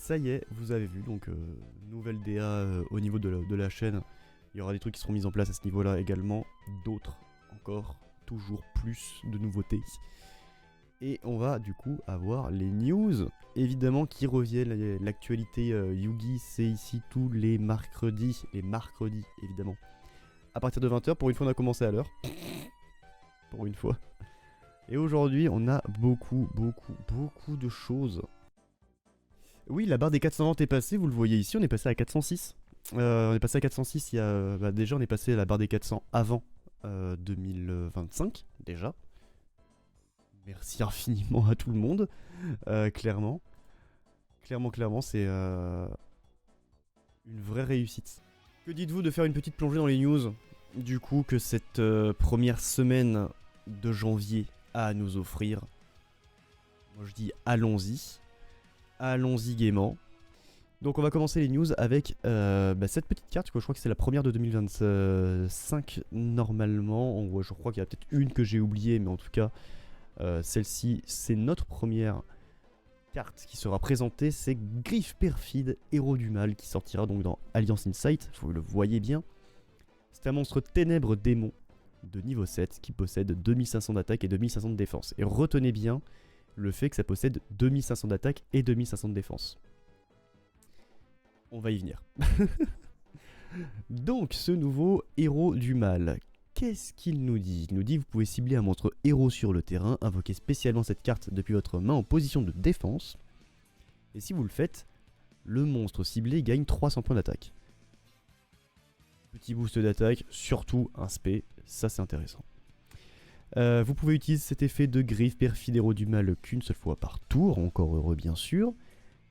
Ça y est, vous avez vu, donc nouvelle DA au niveau de la chaîne. Il y aura des trucs qui seront mis en place à ce niveau-là également. D'autres encore, toujours plus de nouveautés. Et on va du coup avoir les news, évidemment, qui reviennent. L'actualité Yugi, c'est ici tous les mercredis. Les mercredis, évidemment. À partir de 20h, pour une fois on a commencé à l'heure. Pour une fois. Et aujourd'hui, on a beaucoup de choses. Oui, la barre des 400 ventes est passée, vous le voyez ici, on est passé à 406. On est passé à 406, il y a... déjà on est passé à la barre des 400 avant 2025, déjà. Merci infiniment à tout le monde, clairement. Clairement, c'est une vraie réussite. Que dites-vous de faire une petite plongée dans les news? Du coup, que cette première semaine de janvier a à nous offrir. Moi je dis allons-y. Allons-y gaiement. Donc on va commencer les news avec cette petite carte, quoi. Je crois que c'est la première de 2025 normalement. Je crois qu'il y a peut-être une que j'ai oubliée, mais en tout cas, celle-ci, c'est notre première carte qui sera présentée. C'est Griffe Perfide, Héros du Mal, qui sortira donc dans Alliance Insight, vous le voyez bien. C'est un monstre ténèbre démon de niveau 7 qui possède 2500 d'attaque et 2500 de défense. Et retenez bien le fait que ça possède 2500 d'attaque et 2500 de défense. On va y venir. Donc, ce nouveau héros du mal, qu'est-ce qu'il nous dit? Il nous dit que vous pouvez cibler un monstre héros sur le terrain, invoquer spécialement cette carte depuis votre main en position de défense. Et si vous le faites, le monstre ciblé gagne 300 points d'attaque. Petit boost d'attaque, surtout un spé, ça c'est intéressant. Vous pouvez utiliser cet effet de griffe perfide héros du mal qu'une seule fois par tour, encore heureux bien sûr.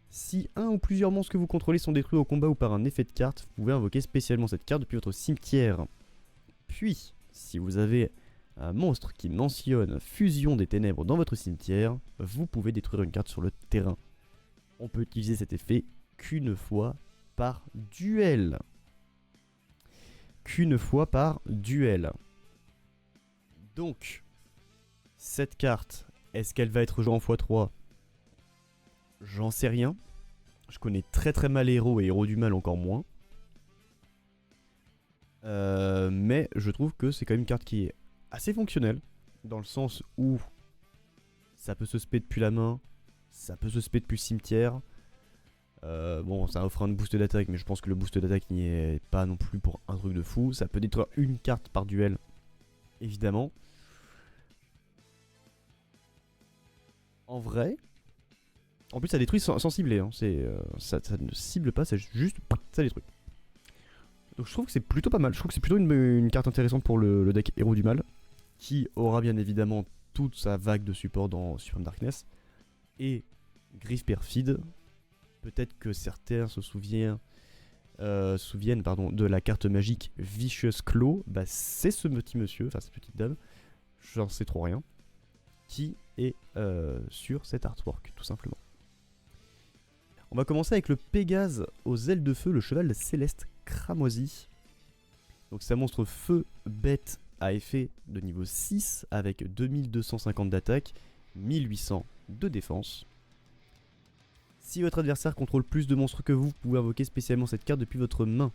Si un ou plusieurs monstres que vous contrôlez sont détruits au combat ou par un effet de carte, vous pouvez invoquer spécialement cette carte depuis votre cimetière. Puis, si vous avez un monstre qui mentionne fusion des ténèbres dans votre cimetière, vous pouvez détruire une carte sur le terrain. On peut utiliser cet effet qu'une fois par duel. Qu'une fois par duel. Donc, cette carte, est-ce qu'elle va être jouée en x3? J'en sais rien. Je connais très mal héros et héros du mal encore moins. Mais je trouve que c'est quand même une carte qui est assez fonctionnelle. Dans le sens où ça peut se spé depuis la main, ça peut se spé depuis le cimetière. Bon, ça offre un boost d'attaque, mais je pense que le boost d'attaque n'y est pas non plus pour un truc de fou. Ça peut détruire une carte par duel, évidemment. En vrai, en plus ça détruit sans cibler, hein. Ça ne cible pas, c'est juste ça détruit. Donc je trouve que c'est plutôt pas mal, je trouve que c'est plutôt une carte intéressante pour le deck héros du mal, qui aura bien évidemment toute sa vague de support dans Supreme Darkness. Et Griffe Perfide, peut-être que certains se souviennent de la carte magique Vicious Claw, bah c'est ce petit monsieur, enfin cette petite dame, j'en sais trop rien, qui est sur cet artwork, tout simplement. On va commencer avec le Pégase aux ailes de feu, le cheval céleste cramoisi. Donc c'est un monstre feu bête à effet de niveau 6 avec 2250 d'attaque, 1800 de défense. Si votre adversaire contrôle plus de monstres que vous pouvez invoquer spécialement cette carte depuis votre main.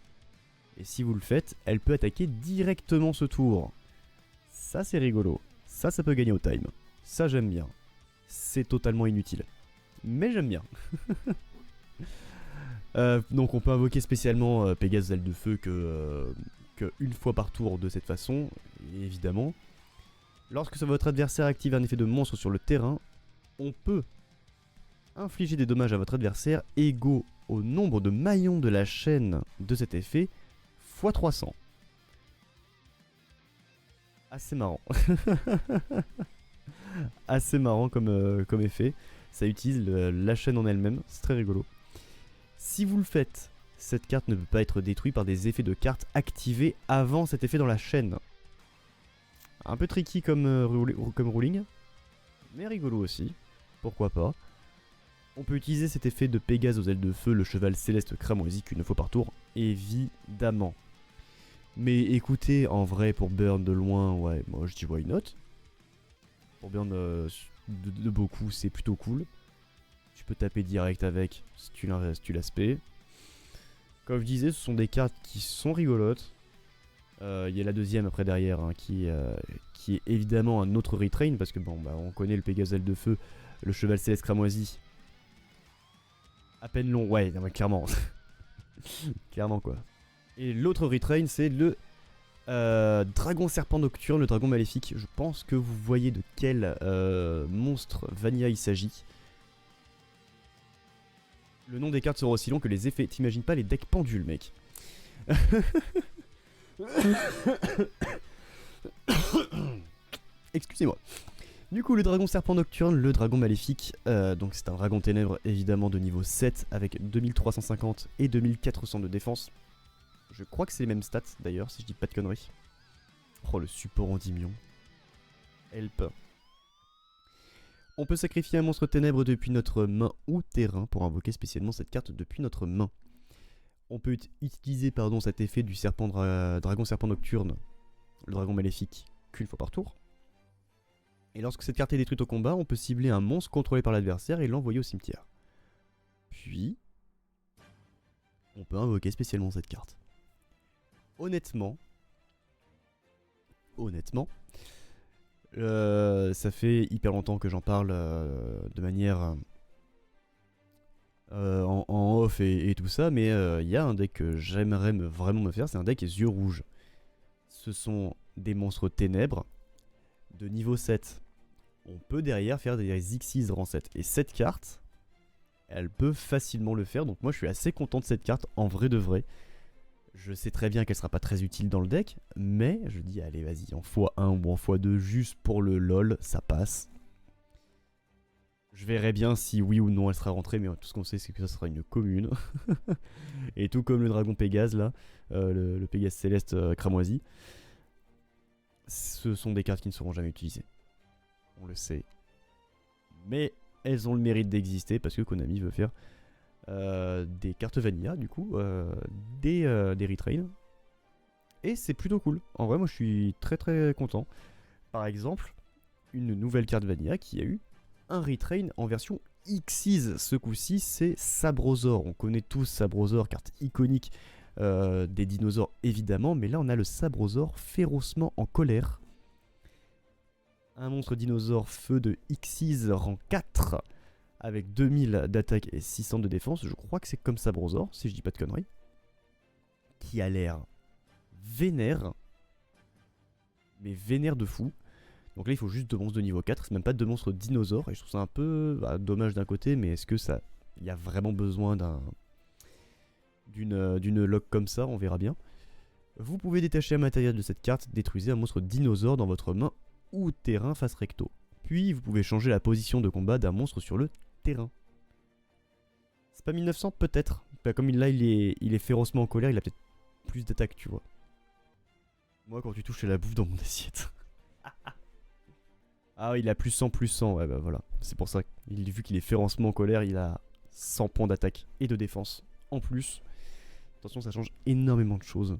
Et si vous le faites, elle peut attaquer directement ce tour. Ça c'est rigolo, ça peut gagner au time. Ça j'aime bien. C'est totalement inutile. Mais j'aime bien. Donc on peut invoquer spécialement Pégase ailes de feu que une fois par tour de cette façon, évidemment. Lorsque votre adversaire active un effet de monstre sur le terrain, on peut infliger des dommages à votre adversaire égaux au nombre de maillons de la chaîne de cet effet x 300. Assez marrant. Assez marrant comme effet. Ça utilise la chaîne en elle-même, c'est très rigolo. Si vous le faites, cette carte ne peut pas être détruite par des effets de cartes activés avant cet effet dans la chaîne. Un peu tricky comme ruling, mais rigolo aussi, pourquoi pas. On peut utiliser cet effet de Pégase aux ailes de feu, le cheval céleste cramoisi qu'une fois par tour, évidemment. Mais écoutez, en vrai, pour burn de loin, ouais, moi je dis why not. Pour burn de beaucoup, c'est plutôt cool. Tu peux taper direct avec si tu l'aspect. Comme je disais, ce sont des cartes qui sont rigolotes. Il y a la deuxième après derrière hein, qui est évidemment un autre retrain parce que bon bah on connaît le Pégase de feu, le cheval céleste cramoisi. À peine long, ouais, non, mais clairement. Clairement quoi. Et l'autre retrain c'est le dragon serpent nocturne, le dragon maléfique. Je pense que vous voyez de quel monstre Vanilla il s'agit. Le nom des cartes sera aussi long que les effets. T'imagines pas les decks pendules, mec. Excusez-moi. Du coup, le dragon serpent nocturne, le dragon maléfique, donc c'est un dragon ténèbres évidemment de niveau 7 avec 2350 et 2400 de défense. Je crois que c'est les mêmes stats d'ailleurs, si je dis pas de conneries. Oh, le support Endymion. Help. On peut sacrifier un monstre ténèbres depuis notre main ou terrain pour invoquer spécialement cette carte depuis notre main. On peut utiliser cet effet du dragon serpent nocturne, le dragon maléfique, qu'une fois par tour. Et lorsque cette carte est détruite au combat, on peut cibler un monstre contrôlé par l'adversaire et l'envoyer au cimetière. Puis, on peut invoquer spécialement cette carte. Honnêtement, ça fait hyper longtemps que j'en parle de manière en off et tout ça, mais il y a un deck que j'aimerais vraiment me faire, c'est un deck yeux rouges. Ce sont des monstres ténèbres de niveau 7. On peut derrière faire des Xyz rang 7. Et cette carte, elle peut facilement le faire, donc moi je suis assez content de cette carte en vrai de vrai. Je sais très bien qu'elle sera pas très utile dans le deck, mais je dis allez vas-y, en x1 ou en x2 juste pour le lol, ça passe. Je verrai bien si oui ou non elle sera rentrée, mais tout ce qu'on sait c'est que ça sera une commune. Et tout comme le dragon Pégase là, le Pégase céleste cramoisi, ce sont des cartes qui ne seront jamais utilisées. On le sait. Mais elles ont le mérite d'exister parce que Konami veut faire des cartes vanilla, du coup, des retrains. Et c'est plutôt cool. En vrai, moi je suis très très content. Par exemple, une nouvelle carte vanilla qui a eu un retrain en version Xyz. Ce coup-ci, c'est Sabrosaur. On connaît tous Sabrosaur, carte iconique des dinosaures évidemment, mais là on a le Sabrosaur férocement en colère. Un monstre dinosaure feu de Xyz rang 4 avec 2000 d'attaque et 600 de défense. Je crois que c'est comme Sabrosaur, si je dis pas de conneries. Qui a l'air vénère. Mais vénère de fou. Donc là il faut juste 2 monstres de niveau 4, c'est même pas 2 monstres dinosaures. Et je trouve ça un peu dommage d'un côté, mais est-ce que ça... Il y a vraiment besoin d'une lock comme ça, on verra bien. Vous pouvez détacher un matériel de cette carte, détruisez un monstre dinosaure dans votre main ou terrain face recto. Puis vous pouvez changer la position de combat d'un monstre sur le terrain. C'est pas 1900 peut-être. Comme là il est férocement en colère, il a peut-être plus d'attaque tu vois. Moi quand tu touches la bouffe dans mon assiette. Ah il a plus 100, ouais bah voilà. C'est pour ça, vu qu'il est férocement en colère, il a 100 points d'attaque et de défense en plus. Attention ça change énormément de choses.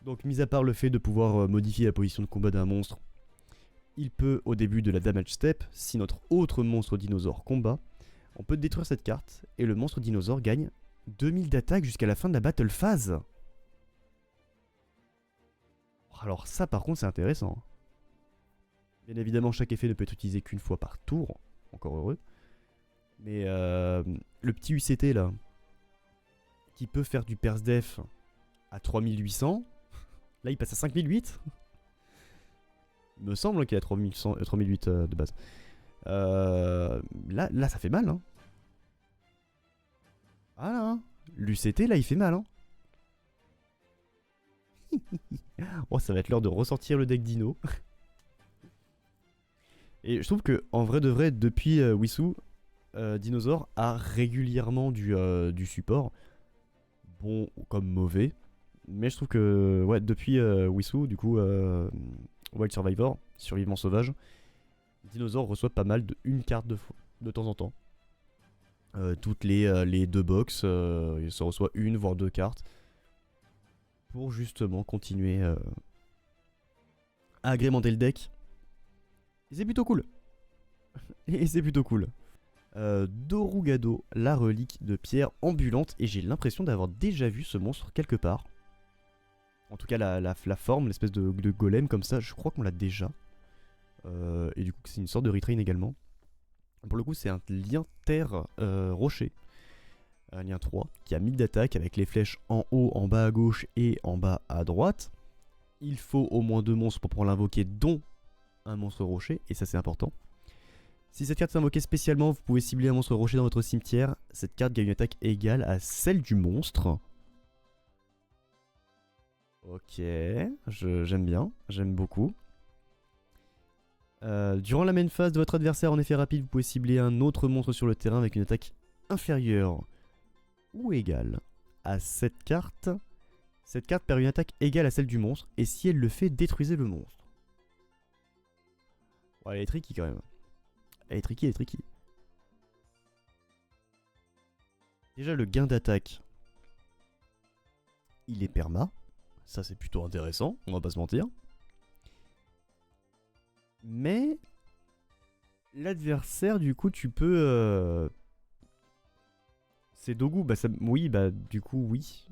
Donc mis à part le fait de pouvoir modifier la position de combat d'un monstre, il peut, au début de la damage step, si notre autre monstre dinosaure combat, on peut détruire cette carte et le monstre dinosaure gagne 2000 d'attaque jusqu'à la fin de la battle phase. Alors ça par contre c'est intéressant. Bien évidemment chaque effet ne peut être utilisé qu'une fois par tour, encore heureux. Mais le petit UCT là, qui peut faire du Perse Def à 3800, là il passe à 5008. Il me semble qu'il a 3008 de base. Là, ça fait mal. Hein. Ah là, hein. L'UCT, là, il fait mal. Hein. Oh, ça va être l'heure de ressortir le deck Dino. Et je trouve que, en vrai de vrai, depuis Wissou, Dinosaur a régulièrement du support. Bon comme mauvais. Mais je trouve que, ouais, depuis Wissou, du coup... Wild Survivor, survivant sauvage, Dinosaur reçoit pas mal une carte de temps en temps. Toutes les 2 box, il se reçoit une voire 2 cartes pour justement continuer à agrémenter le deck. Et c'est plutôt cool. Et c'est plutôt cool. Dorugado, la relique de pierre ambulante. Et j'ai l'impression d'avoir déjà vu ce monstre quelque part. En tout cas, la forme, l'espèce de golem comme ça, je crois qu'on l'a déjà. Et du coup, c'est une sorte de retrain également. Pour le coup, c'est un lien terre-rocher. Un lien 3 qui a 1000 d'attaque avec les flèches en haut, en bas à gauche et en bas à droite. Il faut au moins 2 monstres pour pouvoir l'invoquer, dont un monstre rocher, et ça c'est important. Si cette carte est invoquée spécialement, vous pouvez cibler un monstre rocher dans votre cimetière. Cette carte gagne une attaque égale à celle du monstre. Ok, j'aime bien, j'aime beaucoup. Durant la main phase de votre adversaire en effet rapide, vous pouvez cibler un autre monstre sur le terrain avec une attaque inférieure ou égale à cette carte. Cette carte perd une attaque égale à celle du monstre, et si elle le fait, détruisez le monstre. Bon, elle est tricky quand même. Elle est tricky. Déjà, le gain d'attaque, il est perma. Ça, c'est plutôt intéressant, on va pas se mentir. Mais l'adversaire, du coup, tu peux... C'est Dogu, bah ça... Oui, bah du coup, oui.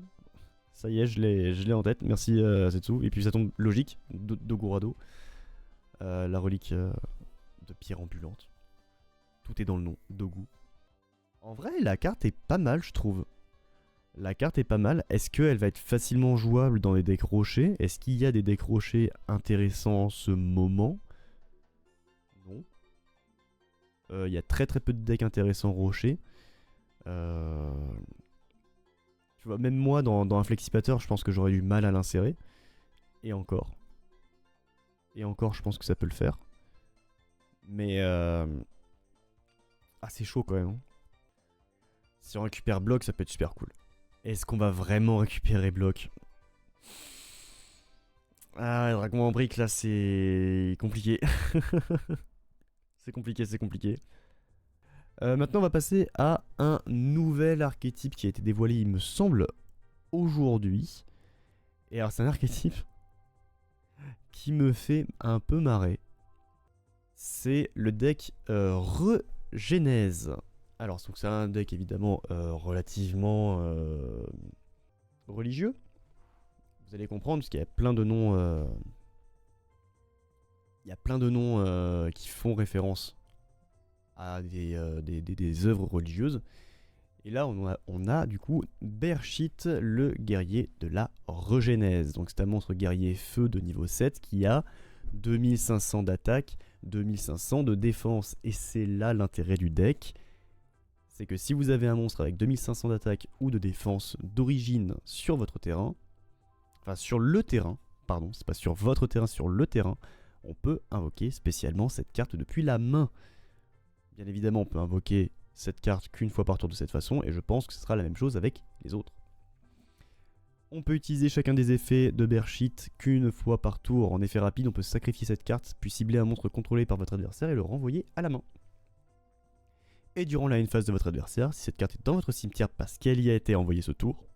Ça y est, je l'ai en tête, merci Setsu. Et puis ça tombe logique, Dogurado. La relique de pierre ambulante. Tout est dans le nom, Dogu. En vrai, la carte est pas mal, je trouve. La carte est pas mal. Est-ce qu'elle va être facilement jouable dans les decks rochers? Est-ce qu'il y a des decks rochers intéressants en ce moment? Non. Il y a très peu de decks intéressants rochers. Tu vois, même moi, dans un flexipateur, je pense que j'aurais du mal à l'insérer. Et encore. Je pense que ça peut le faire. Mais... Ah, c'est chaud quand même. Hein. Si on récupère bloc, ça peut être super cool. Est-ce qu'on va vraiment récupérer bloc? Ah, Dragon en brique, là, c'est compliqué. C'est compliqué. Maintenant, on va passer à un nouvel archétype qui a été dévoilé, il me semble, aujourd'hui. Et alors, c'est un archétype qui me fait un peu marrer. C'est le deck Regenèse. Alors, c'est un deck évidemment relativement religieux. Vous allez comprendre, parce qu'il y a plein de noms. Il y a plein de noms qui font référence à des œuvres religieuses. Et là, on a du coup Bershit, le guerrier de la Regenèse. Donc, c'est un monstre guerrier feu de niveau 7 qui a 2500 d'attaque, 2500 de défense. Et c'est là l'intérêt du deck. C'est que si vous avez un monstre avec 2500 d'attaque ou de défense d'origine sur votre terrain, enfin sur le terrain, pardon, c'est pas sur votre terrain, sur le terrain, on peut invoquer spécialement cette carte depuis la main. Bien évidemment, on peut invoquer cette carte qu'une fois par tour de cette façon, et je pense que ce sera la même chose avec les autres. On peut utiliser chacun des effets de Bershit qu'une fois par tour. En effet rapide, on peut sacrifier cette carte, puis cibler un monstre contrôlé par votre adversaire et le renvoyer à la main. Et durant la phase de votre adversaire, si cette carte est dans votre cimetière parce qu'elle y a été envoyée ce tour,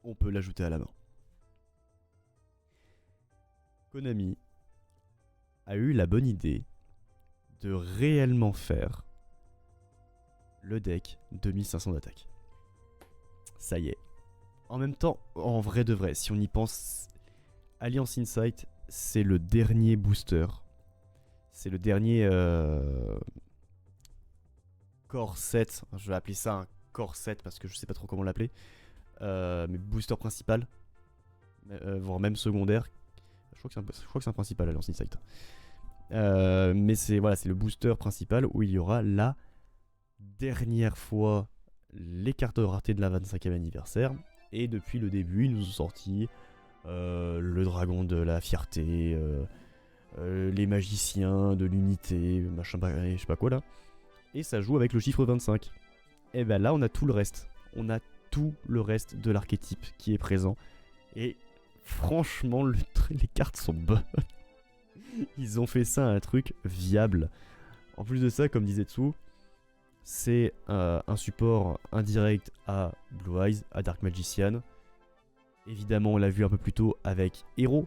on peut l'ajouter à la main. Konami a eu la bonne idée de réellement faire le deck 2500 d'attaque. Ça y est. En même temps, en vrai de vrai, si on y pense, Alliance Insight, c'est le dernier booster. C'est le dernier Core 7. Je vais appeler ça un Core 7 parce que je sais pas trop comment l'appeler. Mais booster principal. Voire même secondaire. Je crois que c'est un principal, Alliance Insight. Mais c'est le booster principal où il y aura la dernière fois les cartes de rareté de la 25e anniversaire. Et depuis le début, ils nous ont sorti le dragon de la fierté, les magiciens de l'unité, machin, je sais pas quoi là. Et ça joue avec le chiffre 25. Et ben là, on a tout le reste. On a tout le reste de l'archétype qui est présent. Et franchement, les cartes sont bonnes. Ils ont fait ça un truc viable. En plus de ça, comme disait Tsu, c'est un support indirect à Blue Eyes, à Dark Magician. Évidemment, on l'a vu un peu plus tôt avec Hero.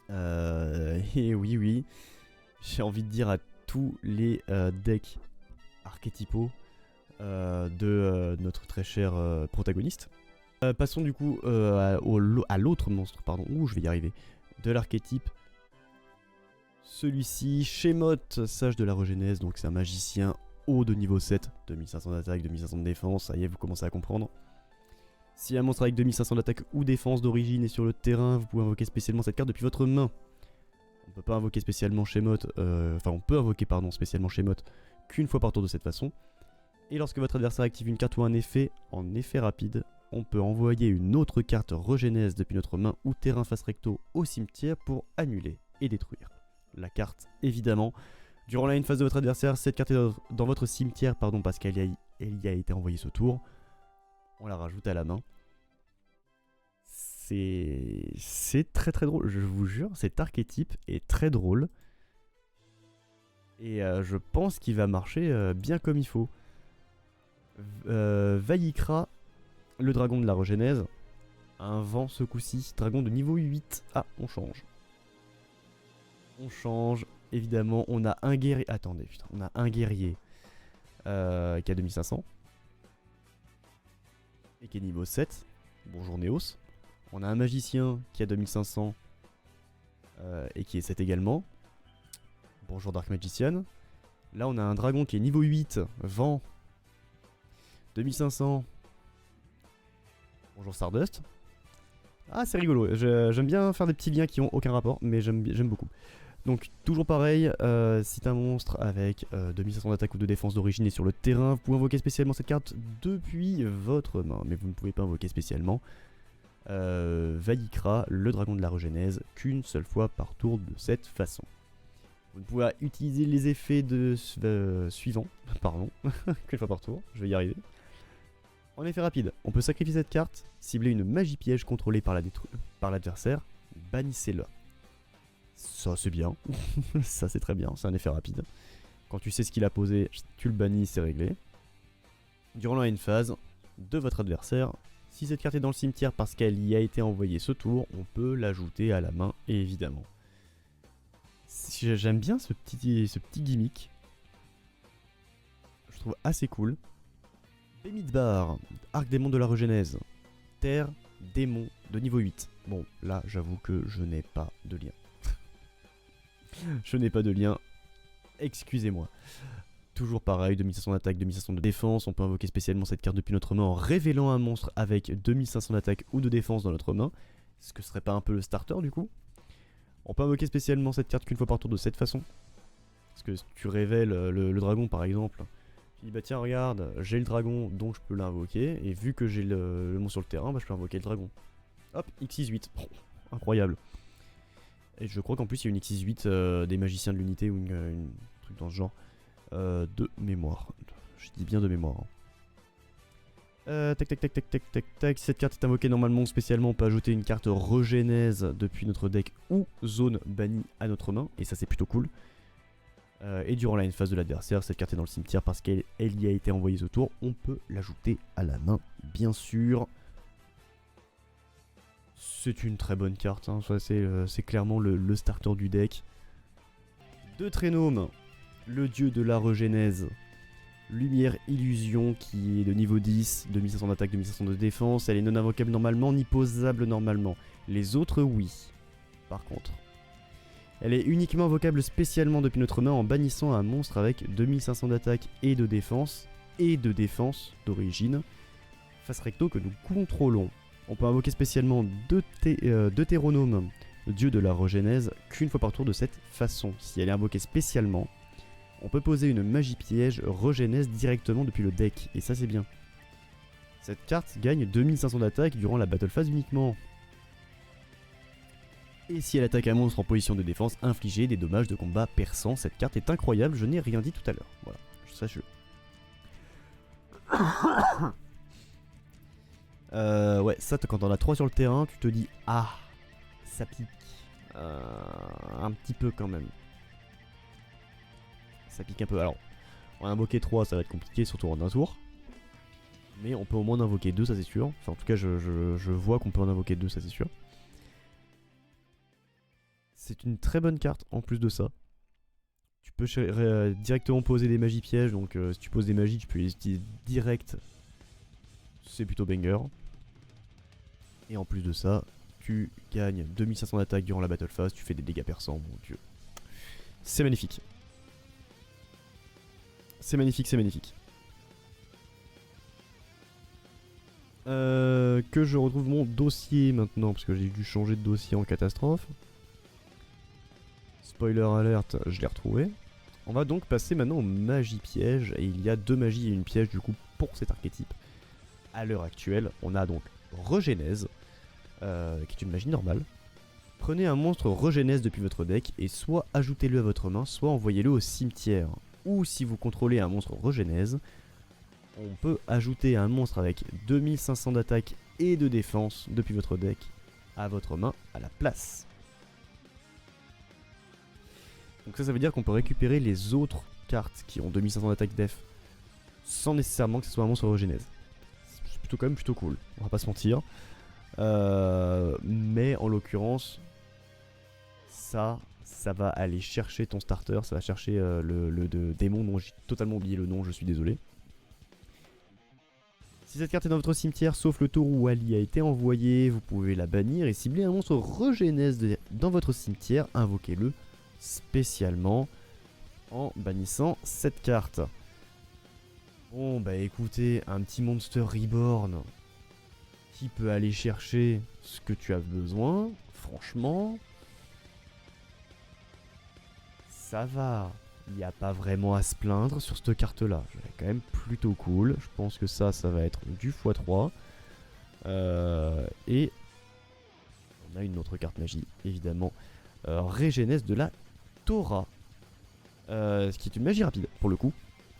Et oui, j'ai envie de dire à tous les decks archétypaux de notre très cher protagoniste. Passons du coup à l'autre monstre, pardon. Ouh, je vais y arriver. De l'archétype. Celui-ci, Shemoth, sage de la regenèse, donc c'est un magicien haut de niveau 7, 2500 d'attaque, 2500 de défense, ça y est, vous commencez à comprendre. Si un monstre avec 2500 d'attaque ou défense d'origine est sur le terrain, vous pouvez invoquer spécialement cette carte depuis votre main. On peut pas invoquer spécialement Shemoth, enfin on peut invoquer pardon spécialement Shemoth qu'une fois par tour de cette façon. Et lorsque votre adversaire active une carte ou un effet, en effet rapide, on peut envoyer une autre carte regenèse depuis notre main ou terrain face recto au cimetière pour annuler et détruire la carte, évidemment. Durant la phase de votre adversaire, cette carte est dans votre cimetière, pardon, parce qu'elle y a été envoyée ce tour. On la rajoute à la main. C'est très très drôle, je vous jure, cet archétype est très drôle. Et je pense qu'il va marcher bien comme il faut. Vayikra, le dragon de la regenèse. Un vent ce coup-ci, dragon de niveau 8. Ah, on change. On change, évidemment, on a un guerrier. Attendez, putain, on a un guerrier qui a 2500 et qui est niveau 7. Bonjour Néos. On a un magicien qui a 2500 et qui est 7 également. Bonjour Dark Magician. Là, on a un dragon qui est niveau 8, vent, 2500. Bonjour Stardust. Ah, c'est rigolo. J'aime bien faire des petits liens qui ont aucun rapport, mais j'aime beaucoup. Donc toujours pareil, si t'as un monstre avec 2500 d'attaque ou de défense d'origine et sur le terrain, vous pouvez invoquer spécialement cette carte depuis votre main, mais vous ne pouvez pas invoquer spécialement Vayikra, le dragon de la regenèse, qu'une seule fois par tour de cette façon. Vous ne pouvez utiliser les effets suivants, pardon, qu'une fois par tour, je vais y arriver. En effet rapide, on peut sacrifier cette carte, cibler une magie piège contrôlée par l'adversaire, bannissez-le. Ça c'est bien, ça c'est très bien, c'est un effet rapide. Quand tu sais ce qu'il a posé, tu le bannis, c'est réglé. Durant la phase de votre adversaire, si cette carte est dans le cimetière parce qu'elle y a été envoyée ce tour, on peut l'ajouter à la main, évidemment. J'aime bien ce petit gimmick. Je trouve assez cool. Bemidbar, arc démon de la regenèse. Terre, démon de niveau 8. Bon, là j'avoue que je n'ai pas de lien. Je n'ai pas de lien, excusez-moi. Toujours pareil, 2500 d'attaque, 2500 de défense. On peut invoquer spécialement cette carte depuis notre main en révélant un monstre avec 2500 d'attaque ou de défense dans notre main. Est-ce que ce serait pas un peu le starter du coup? On peut invoquer spécialement cette carte qu'une fois par tour de cette façon. Parce que si tu révèles le dragon par exemple, tu dis bah tiens regarde, j'ai le dragon donc je peux l'invoquer. Et vu que j'ai le monstre sur le terrain, bah, je peux invoquer le dragon. Hop, X68, incroyable. Et je crois qu'en plus il y a une X68 des magiciens de l'unité ou une truc dans ce genre. De mémoire. Je dis bien de mémoire. Tac tac tac tac tac tac tac. Si cette carte est invoquée normalement spécialement, on peut ajouter une carte regenèse depuis notre deck ou zone bannie à notre main. Et ça c'est plutôt cool. Et durant la phase de l'adversaire, cette carte est dans le cimetière parce qu'elle y a été envoyée ce tour. On peut l'ajouter à la main, bien sûr. C'est une très bonne carte, hein. C'est clairement le starter du deck. De Trénome, le dieu de la regenèse. Lumière illusion qui est de niveau 10, 2500 d'attaque, 2500 de défense. Elle est non invocable normalement, ni posable normalement. Les autres, oui. Par contre, elle est uniquement invocable spécialement depuis notre main en bannissant un monstre avec 2500 d'attaque et de défense d'origine face recto que nous contrôlons. On peut invoquer spécialement Deutéronome, dieu de la regenèse, qu'une fois par tour de cette façon. Si elle est invoquée spécialement, on peut poser une magie piège regenèse directement depuis le deck, et ça c'est bien. Cette carte gagne 2500 d'attaque durant la battle phase uniquement. Et si elle attaque un monstre en position de défense, infliger des dommages de combat perçants. Cette carte est incroyable, je n'ai rien dit tout à l'heure. Voilà, sache-le. Ouais, ça quand on a 3 sur le terrain, tu te dis ah, ça pique. Un petit peu quand même. Ça pique un peu. Alors, on a invoqué 3, ça va être compliqué, surtout en un tour. Mais on peut au moins en invoquer 2, ça c'est sûr. Enfin, en tout cas, je vois qu'on peut en invoquer 2, ça c'est sûr. C'est une très bonne carte en plus de ça. Tu peux directement poser des magies pièges, donc si tu poses des magies, tu peux les utiliser direct. C'est plutôt banger. Et en plus de ça, tu gagnes 2500 d'attaque durant la battle phase, tu fais des dégâts perçants, mon dieu. C'est magnifique. C'est magnifique, c'est magnifique. Que je retrouve mon dossier maintenant, parce que j'ai dû changer de dossier en catastrophe. Spoiler alert, je l'ai retrouvé. On va donc passer maintenant aux magies pièges, et il y a 2 magies et une piège du coup pour cet archétype. À l'heure actuelle, on a donc Regénèse, qui est une magie normale. Prenez un monstre Regénèse depuis votre deck et soit ajoutez-le à votre main, soit envoyez-le au cimetière. Ou si vous contrôlez un monstre Regénèse, on peut ajouter un monstre avec 2500 d'attaque et de défense depuis votre deck à votre main à la place. Donc ça veut dire qu'on peut récupérer les autres cartes qui ont 2500 d'attaque def sans nécessairement que ce soit un monstre Regénèse. C'est plutôt quand même plutôt cool, on va pas se mentir. Mais en l'occurrence, ça va aller chercher ton starter, ça va chercher le démon dont j'ai totalement oublié le nom, je suis désolé. Si cette carte est dans votre cimetière, sauf le tour où elle y a été envoyée, vous pouvez la bannir et cibler un monstre Regénèse dans votre cimetière, invoquez-le spécialement en bannissant cette carte. Bon bah écoutez, un petit Monster Reborn qui peut aller chercher ce que tu as besoin, franchement, ça va. Il n'y a pas vraiment à se plaindre sur cette carte là. Elle est quand même plutôt cool. Je pense que ça va être du x3. Et on a une autre carte magie, évidemment. Régénèse de la Torah. Ce qui est une magie rapide pour le coup.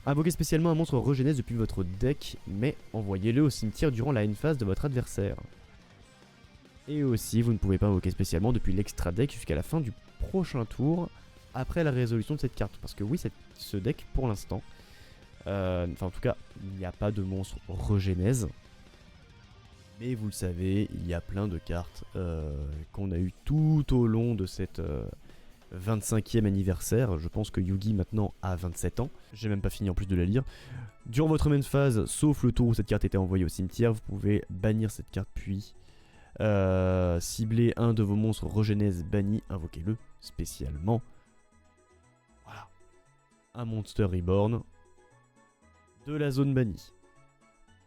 Invoquez spécialement un monstre Regénèse depuis votre deck, mais envoyez-le au cimetière durant la end phase de votre adversaire. Et aussi, vous ne pouvez pas invoquer spécialement depuis l'extra deck jusqu'à la fin du prochain tour, après la résolution de cette carte. Parce que oui, ce deck, pour l'instant, enfin en tout cas, il n'y a pas de monstre Regénèse. Mais vous le savez, il y a plein de cartes qu'on a eu tout au long de cette 25e anniversaire. Je pense que Yugi maintenant a 27 ans. J'ai même pas fini en plus de la lire. Durant votre main phase, sauf le tour où cette carte était envoyée au cimetière, vous pouvez bannir cette carte puis cibler un de vos monstres Regénèse banni, invoquez-le spécialement. Voilà. Un Monster Reborn de la zone bannie.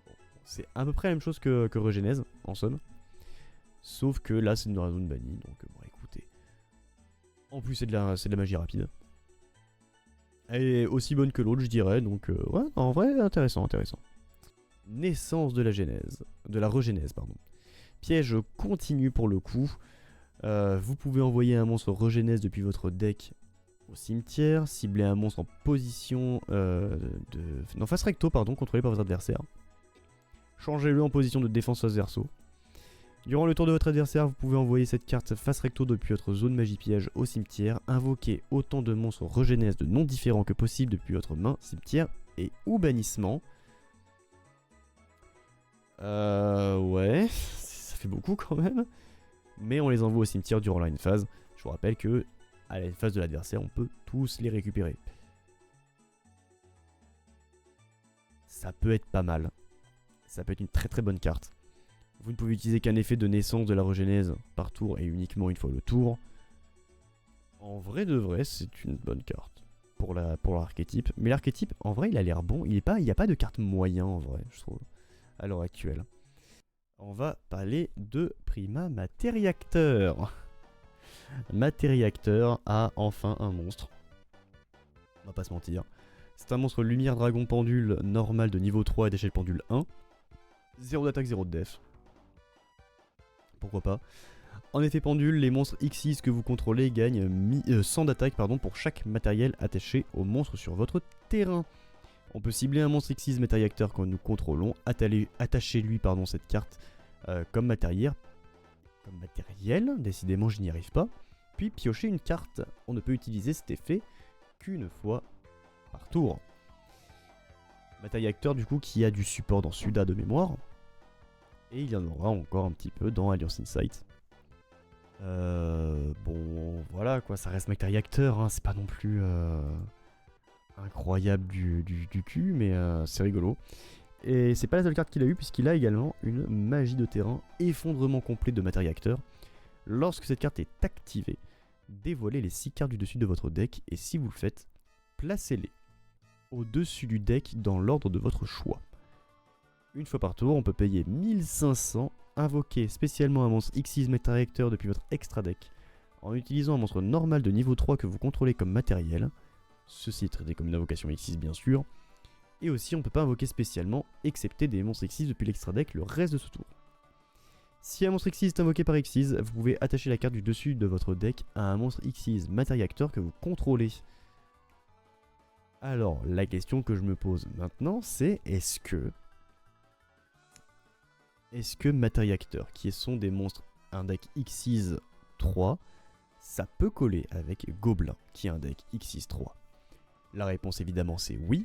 Bon, c'est à peu près la même chose que Regénèse, en somme. Sauf que là, c'est dans la zone bannie, donc bon, écoutez. En plus, c'est de la magie rapide. Elle est aussi bonne que l'autre, je dirais, donc ouais, en vrai, intéressant, intéressant. Naissance de la Genèse. De la Regénèse, pardon. Piège continu pour le coup. Vous pouvez envoyer un monstre Regénèse depuis votre deck au cimetière, cibler un monstre en position non, face recto, pardon, contrôlé par votre adversaire. Changez-le en position de défense face verso. Durant le tour de votre adversaire, vous pouvez envoyer cette carte face recto depuis votre zone magie piège au cimetière, invoquer autant de monstres Regénèse de noms différents que possible depuis votre main, cimetière et ou bannissement. Ouais, ça fait beaucoup quand même. Mais on les envoie au cimetière durant la end phase. Je vous rappelle que à la end phase de l'adversaire, on peut tous les récupérer. Ça peut être pas mal. Ça peut être une très très bonne carte. Vous ne pouvez utiliser qu'un effet de naissance de la Regénèse par tour et uniquement une fois le tour. En vrai de vrai, c'est une bonne carte pour l'archétype. Mais l'archétype, en vrai, il a l'air bon. Il n'y a pas de carte moyen en vrai, je trouve, à l'heure actuelle. On va parler de Prima Materiacteur. Materiacteur a enfin un monstre. On va pas se mentir. C'est un monstre lumière dragon pendule normal de niveau 3 et d'échelle pendule 1. 0 d'attaque, 0 de def. Pourquoi pas. En effet pendule, les monstres Xyz que vous contrôlez gagnent 100 d'attaque pour chaque matériel attaché au monstre sur votre terrain. On peut cibler un monstre Xyz Materiacteur que nous contrôlons, attachez-lui cette carte comme matériel, décidément je n'y arrive pas, puis piocher une carte. On ne peut utiliser cet effet qu'une fois par tour. Materiacteur du coup qui a du support dans Suda de mémoire, et il y en aura encore un petit peu dans Alliance Insight. Bon, voilà quoi, ça reste Mech Reactor, hein, c'est pas non plus incroyable du cul, mais c'est rigolo. Et c'est pas la seule carte qu'il a eu, puisqu'il a également une magie de terrain, effondrement complet de Mech Reactor. Lorsque cette carte est activée, dévoilez les 6 cartes du dessus de votre deck, et si vous le faites, placez-les au-dessus du deck dans l'ordre de votre choix. Une fois par tour, on peut payer 1500, invoquer spécialement un monstre Xyz Mech Reactor depuis votre extra deck, en utilisant un monstre normal de niveau 3 que vous contrôlez comme matériel. Ceci est traité comme une invocation Xyz bien sûr. Et aussi on ne peut pas invoquer spécialement, excepté des monstres Xyz depuis l'extra deck le reste de ce tour. Si un monstre Xyz est invoqué par Xyz, vous pouvez attacher la carte du dessus de votre deck à un monstre Xyz Mech Reactor que vous contrôlez. Alors, la question que je me pose maintenant, c'est est-ce que Mech Reactor, qui sont des monstres, un deck Xyz 3, ça peut coller avec Gobelin, qui est un deck Xyz 3? La réponse évidemment c'est oui,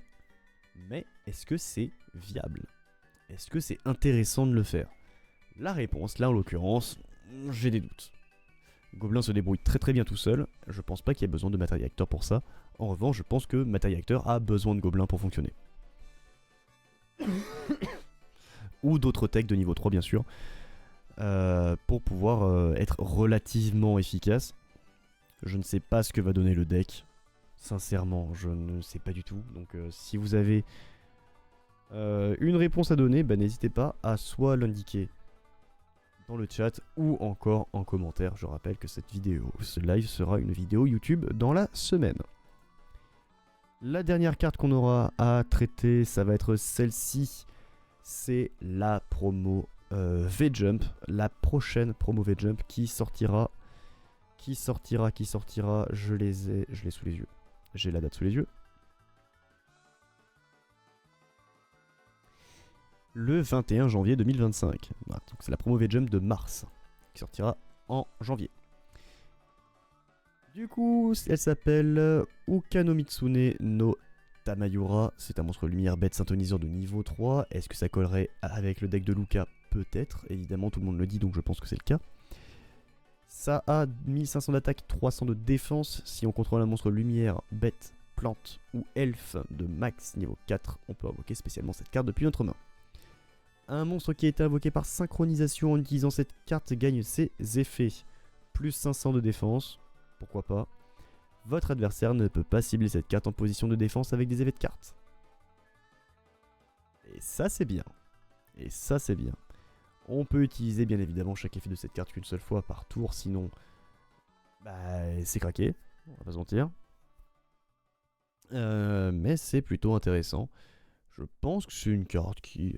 mais est-ce que c'est viable? Est-ce que c'est intéressant de le faire? La réponse, là en l'occurrence, j'ai des doutes. Gobelin se débrouille très très bien tout seul, je pense pas qu'il y ait besoin de Mech Reactor pour ça. En revanche, je pense que Mech Reactor a besoin de Gobelin pour fonctionner. Ou d'autres techs de niveau 3 bien sûr, pour pouvoir être relativement efficace. Je ne sais pas ce que va donner le deck, sincèrement je ne sais pas du tout, donc si vous avez une réponse à donner, bah, n'hésitez pas à soit l'indiquer dans le chat ou encore en commentaire. Je rappelle que ce live sera une vidéo YouTube dans la semaine. La dernière carte qu'on aura à traiter, ça va être celle-ci. C'est la promo V-Jump, la prochaine promo V-Jump qui sortira, je l'ai sous les yeux. J'ai la date sous les yeux. Le 21 janvier 2025. Voilà, donc c'est la promo V-Jump de mars qui sortira en janvier. Du coup, elle s'appelle Ukanomitsune no Tamayura. C'est un monstre lumière bête synthoniseur de niveau 3. Est-ce que ça collerait avec le deck de Luca? Peut-être. Évidemment, tout le monde le dit, donc je pense que c'est le cas. Ça a 1500 d'attaque, 300 de défense. Si on contrôle un monstre lumière, bête, plante ou elfe de max niveau 4, on peut invoquer spécialement cette carte depuis notre main. Un monstre qui a été invoqué par synchronisation en utilisant cette carte gagne ses effets. Plus 500 de défense, pourquoi pas. Votre adversaire ne peut pas cibler cette carte en position de défense avec des effets de carte. Et ça c'est bien. Et ça c'est bien. On peut utiliser bien évidemment chaque effet de cette carte qu'une seule fois par tour, sinon bah, c'est craqué, on va pas se mentir. Mais c'est plutôt intéressant. Je pense que c'est une carte qui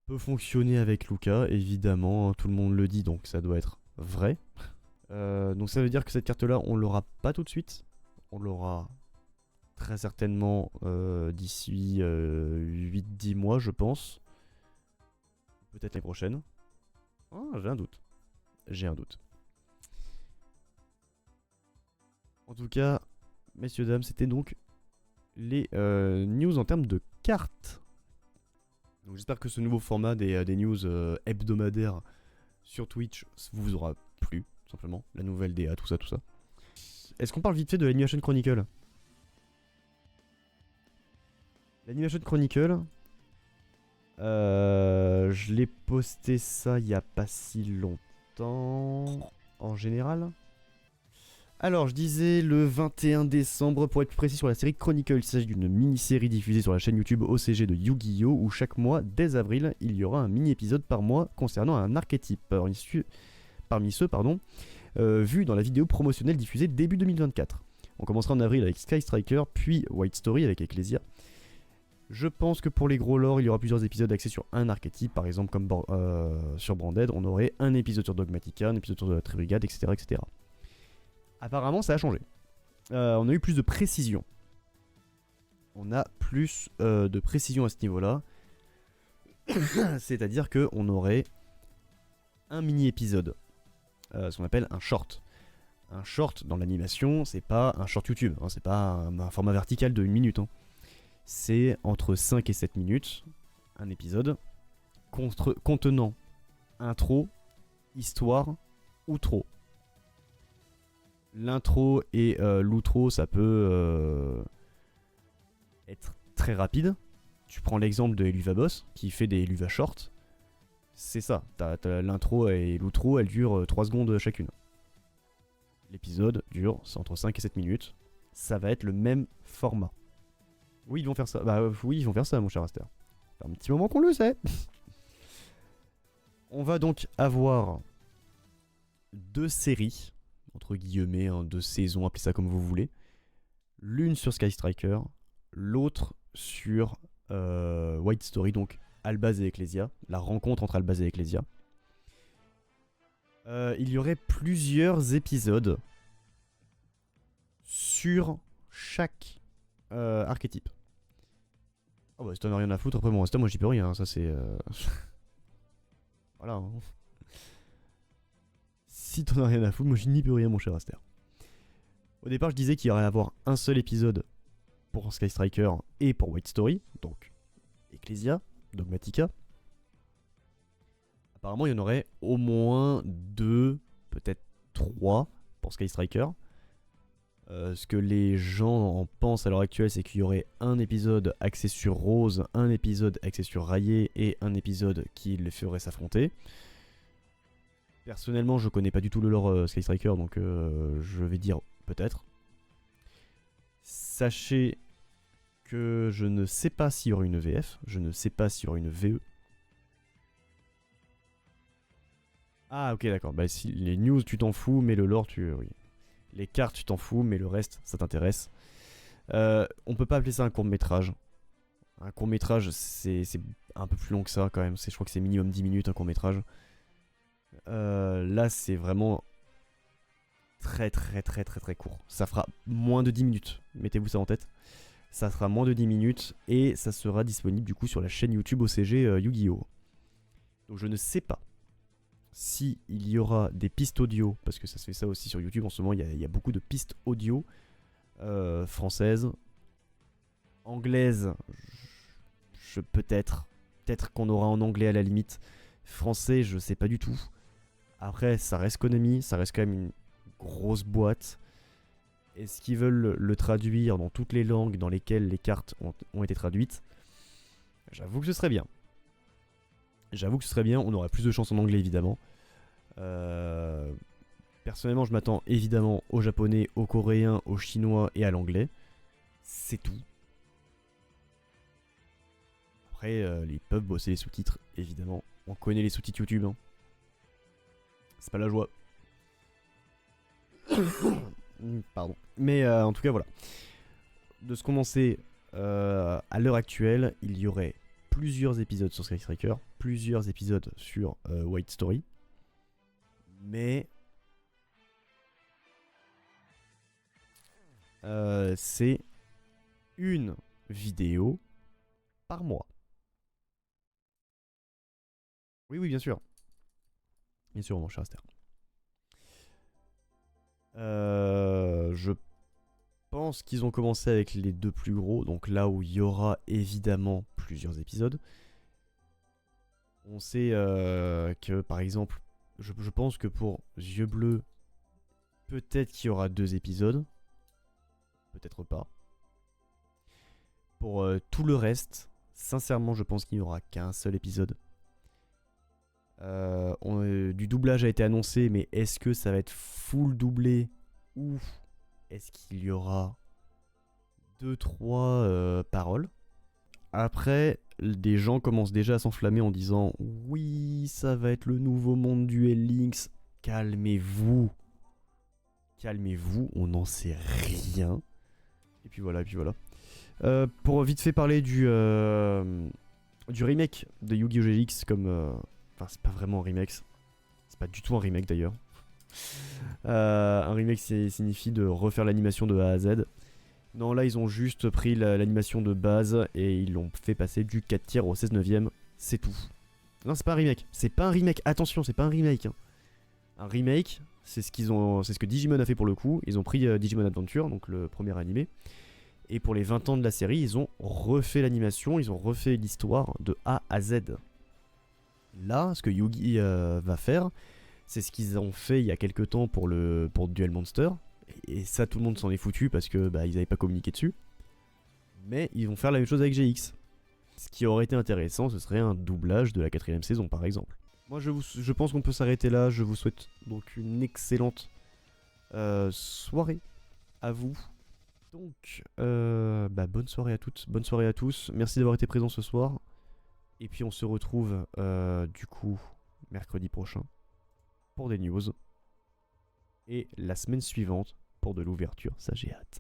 peut fonctionner avec Luca, évidemment, tout le monde le dit, donc ça doit être vrai. Donc ça veut dire que cette carte-là, on l'aura pas tout de suite. On l'aura très certainement d'ici 8-10 mois, je pense. Peut-être l'année prochaine. Ah, j'ai un doute. J'ai un doute. En tout cas, messieurs, dames, c'était donc les news en termes de cartes. Donc j'espère que ce nouveau format des news hebdomadaires sur Twitch vous aura plu, tout simplement. La nouvelle DA, tout ça, tout ça. Est-ce qu'on parle vite fait de l'Animation Chronicle? L'Animation Chronicle, je l'ai posté ça il n'y a pas si longtemps, en général. Alors, je disais le 21 décembre, pour être plus précis sur la série Chronicle, il s'agit d'une mini-série diffusée sur la chaîne YouTube OCG de Yu-Gi-Oh! Où chaque mois, dès avril, il y aura un mini-épisode par mois concernant un archétype. Parmi ceux, vus dans la vidéo promotionnelle diffusée début 2024. On commencera en avril avec Sky Striker, puis White Story avec Ecclesia. Je pense que pour les gros lore, il y aura plusieurs épisodes axés sur un archétype, par exemple comme sur Branded, on aurait un épisode sur Dogmatica, un épisode sur la Tribrigade, etc., etc. Apparemment, ça a changé. On a eu plus de précision. On a plus de précision à ce niveau-là. C'est-à-dire qu'on aurait un mini-épisode. Ce qu'on appelle un short. Un short dans l'animation, c'est pas un short YouTube. Hein, c'est pas un format vertical de 1 minute. Hein. C'est entre 5 et 7 minutes. Un épisode contenant intro, histoire outro. L'intro et l'outro, ça peut être très rapide. Tu prends l'exemple de Eluva Boss, qui fait des Eluva Short. C'est ça, t'as l'intro et l'outro, elles durent 3 secondes chacune. L'épisode dure entre 5 et 7 minutes. Ça va être le même format. Oui, ils vont faire ça. Bah oui, ils vont faire ça, mon cher Aster. Ça fait un petit moment qu'on le sait. On va donc avoir 2 séries, entre guillemets, hein, 2 saisons, appelez ça comme vous voulez. L'une sur Sky Striker, l'autre sur White Story, donc Albaz et Ecclesia, la rencontre entre Albaz et Ecclesia. Il y aurait plusieurs épisodes sur chaque archétype. Oh bah si t'en as rien à foutre, après mon Resta, moi j'y peux rien, ça c'est... Voilà. Hein. Si t'en as rien à foutre, moi je n'y peux rien mon cher Aster. Au départ je disais qu'il y aurait à avoir un seul épisode pour Sky Striker et pour White Story, donc Ecclesia, Dogmatica. Apparemment il y en aurait au moins 2, peut-être 3 pour Sky Striker. Ce que les gens en pensent à l'heure actuelle, c'est qu'il y aurait un épisode axé sur Rose, un épisode axé sur Rayé et un épisode qui les ferait s'affronter. Personnellement, je connais pas du tout le lore Sky Striker, donc je vais dire peut-être. Sachez que je ne sais pas s'il y aura une VF, je ne sais pas s'il y aura une VE. Ah ok d'accord, bah si les news tu t'en fous, mais le lore tu... oui. Les cartes tu t'en fous, mais le reste ça t'intéresse. On peut pas appeler ça un court-métrage. Un court-métrage c'est un peu plus long que ça quand même, je crois que c'est minimum 10 minutes un court-métrage. Là c'est vraiment très court. Ça fera moins de 10 minutes, mettez-vous ça en tête. Ça fera moins de 10 minutes et ça sera disponible du coup sur la chaîne YouTube OCG Yu-Gi-Oh! Donc je ne sais pas si il y aura des pistes audio, parce que ça se fait ça aussi sur YouTube en ce moment, il y a beaucoup de pistes audio françaises, anglaises, peut-être qu'on aura en anglais à la limite, français je sais pas du tout. Après ça reste Konami, ça reste quand même une grosse boîte. Est-ce qu'ils veulent le traduire dans toutes les langues dans lesquelles les cartes ont été traduites? J'avoue que ce serait bien. J'avoue que ce serait bien, on aurait plus de chance en anglais évidemment. Personnellement je m'attends évidemment au japonais, au coréen, au chinois et à l'anglais. C'est tout. Après ils peuvent bosser les sous-titres évidemment. On connaît les sous-titres YouTube. Hein. C'est pas la joie. Pardon. Mais en tout cas voilà. De ce qu'on en sait à l'heure actuelle, il y aurait plusieurs épisodes sur Sky Striker, plusieurs épisodes sur White Story, mais c'est une vidéo par mois. Oui, bien sûr. Bien sûr, mon cher Aster. Je pense qu'ils ont commencé avec les 2 plus gros, donc là où il y aura évidemment plusieurs épisodes. On sait que par exemple, je pense que pour Yeux Bleus, peut-être qu'il y aura 2 épisodes, peut-être pas. Pour tout le reste, sincèrement, je pense qu'il n'y aura qu'un seul épisode. Du doublage a été annoncé, mais est-ce que ça va être full doublé ou est-ce qu'il y aura 2-3 paroles? Après, des gens commencent déjà à s'enflammer en disant oui, ça va être le nouveau monde du L-Links. Calmez-vous. Calmez-vous, on n'en sait rien. Et puis voilà, pour vite fait parler du remake de Yu-Gi-Oh! GX comme... Enfin, c'est pas vraiment un remake. C'est pas du tout un remake d'ailleurs. Un remake signifie de refaire l'animation de A à Z. Non, là ils ont juste pris l'animation de base et ils l'ont fait passer du 4 tiers au 16 neuvième. C'est tout. Non, c'est pas un remake. C'est pas un remake. Attention, c'est pas un remake. Hein. Un remake, c'est ce que Digimon a fait pour le coup. Ils ont pris Digimon Adventure, donc le premier animé. Et pour les 20 ans de la série, ils ont refait l'animation, ils ont refait l'histoire de A à Z. Là, ce que Yugi va faire, C'est ce qu'ils ont fait il y a quelques temps pour Duel Monster. Et ça, tout le monde s'en est foutu parce que ils n'avaient pas communiqué dessus. Mais ils vont faire la même chose avec GX. Ce qui aurait été intéressant, ce serait un doublage de la 4ème saison, par exemple. Moi, je pense qu'on peut s'arrêter là. Je vous souhaite donc une excellente soirée à vous. Donc, bonne soirée à toutes, bonne soirée à tous. Merci d'avoir été présents ce soir. Et puis on se retrouve du coup mercredi prochain pour des news. Et la semaine suivante pour de l'ouverture. Ça, j'ai hâte.